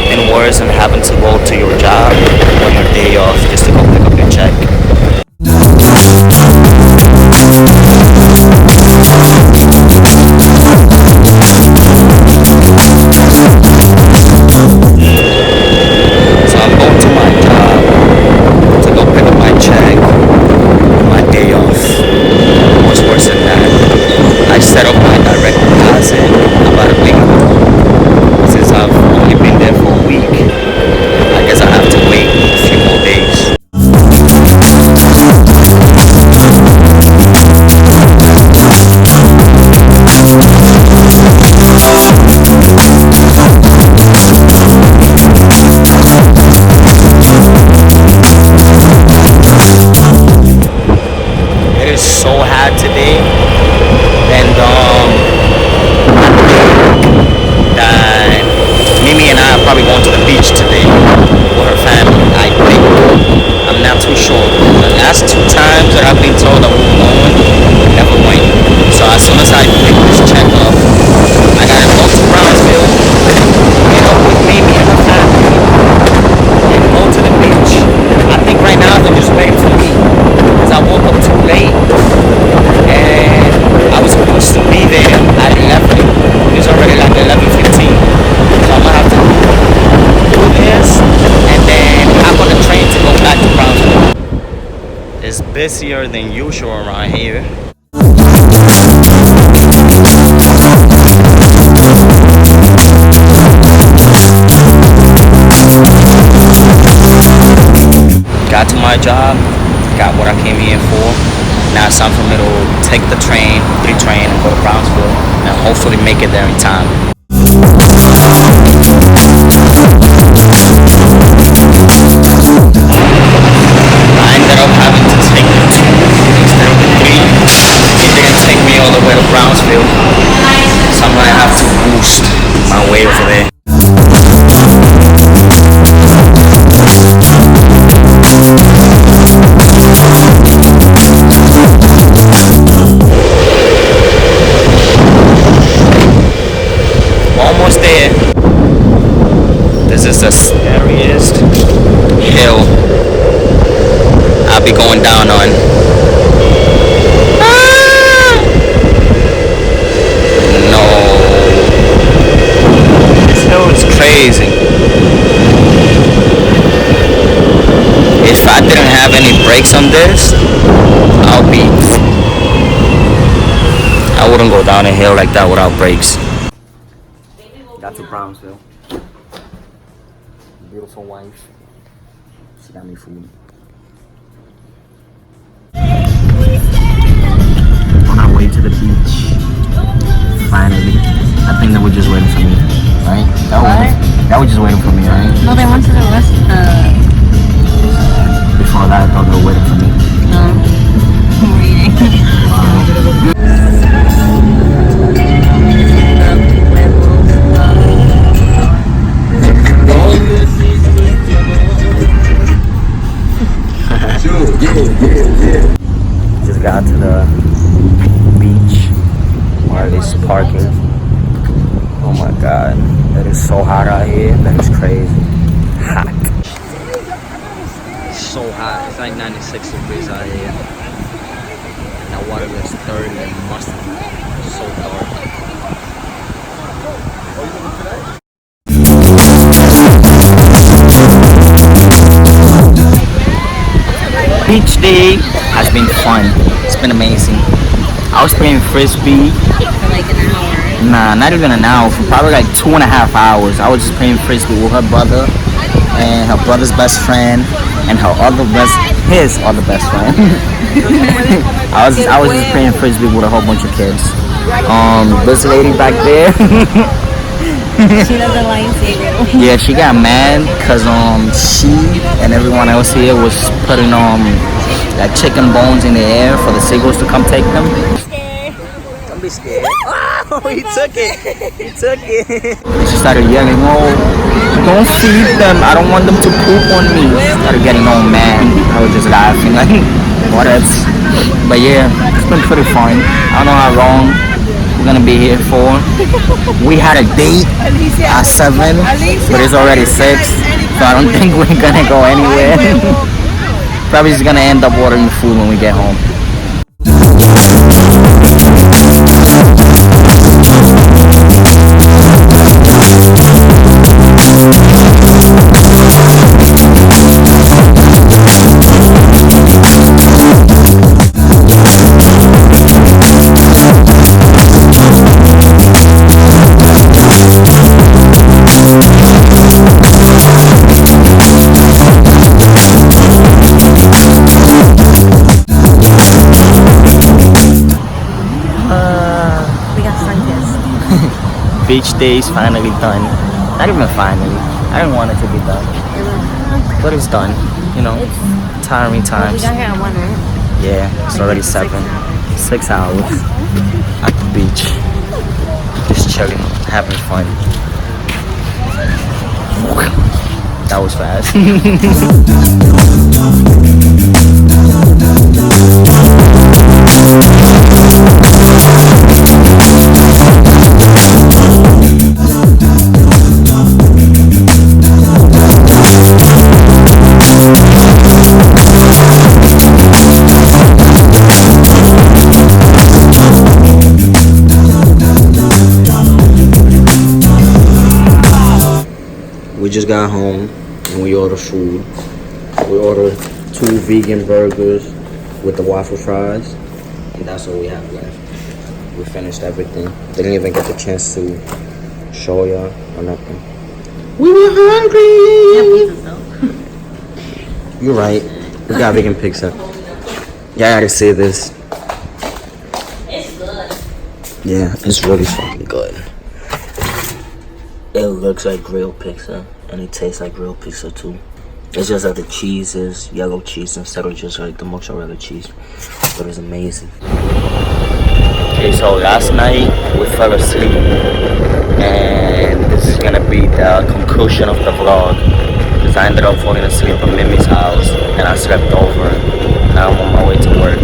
nothing worse than having to go to your job on your day off just to go pick up your check. So I'm going to my job to go pick up my check on my day off. What's worse than that? I set up my direct deposit about a week ago. Since I've only been there for a week, I guess I have to wait a few more days. It is so hot today, and I think that Mimi and I are probably going to the beach today with her family. I think. I'm not too sure. The last 2 times that I've been told that we were going, we never went. So as soon as I pick this check up, I gotta go to Brownsville, meet up with Mimi and her family, and go to the beach. I think right now they're just waiting for me because I woke up too late and I was supposed to be there at 11. It's already like 11:15, so I'm gonna have to do this and then hop on the train to go back to Brownsville. It's busier than usual around here. Got to my job, got what I came here for. Now it's time for me to take the train, and go to Brownsville, and hopefully make it there in time. I ended up having to take the 2 instead of the 3. It didn't take me all the way to Brownsville, so I'm gonna have to boost my way over there. Almost there. This is the scariest hill I'll be going down on. No. This hill is crazy. If I didn't have any brakes on this, I wouldn't go down a hill like that without brakes. Got to Brownsville. Beautiful wife. She got me food. On our way to the beach. Finally. I think they were just waiting for me. Right? That was just waiting for me, right? No, they went to the rest. Before that, I thought they were waiting for me. No. I'm reading. Just got to the beach where it's parking. Oh my god, that is so hot out here. That is crazy. Hot. So hot. It's like 96 degrees out here. And that water is dirty and musty. So dark. Beach day has been fun. It's been amazing. I was playing frisbee For like an hour. Nah, not even an hour. For probably like 2.5 hours. I was just playing frisbee with her brother and her brother's best friend and his other best friend. I was just playing frisbee with a whole bunch of kids. This lady back there. She doesn't like cereal. Yeah, she got mad because she and everyone else here was putting like chicken bones in the air for the seagulls to come take them. Don't be scared. Oh, he took it. He took it. She started yelling, "Oh, don't feed them. I don't want them to poop on me." She started getting all mad. I was just laughing like, what else? But yeah, it's been pretty fun. I don't know how long we're gonna be here for. We had a date at 7, but it's already 6, so I don't think we're gonna go anywhere. Probably just gonna end up ordering food when we get home. We got sun-kissed. Beach days finally done. Not even finally. I didn't want it to be done, but it's done. You know, tiring We times. got here at 1, right? Yeah, it's already 7. 6 hours at the beach. Just chilling, having fun. That was fast. We just got home and we ordered food. We ordered 2 vegan burgers with the waffle fries, and that's all we have left. We finished everything. Didn't even get the chance to show y'all or nothing. We were hungry. You're right. We got vegan pizza. Yeah, I gotta say this. It's good. Yeah, it's really fucking good. It looks like grilled pizza, and it tastes like grilled pizza too. It's just that the cheese is yellow cheese instead of just like the mozzarella cheese, but it's amazing. Okay, so last night we fell asleep, and this is gonna be the conclusion of the vlog, because I ended up falling asleep at Mimi's house, and I slept over. Now I'm on my way to work.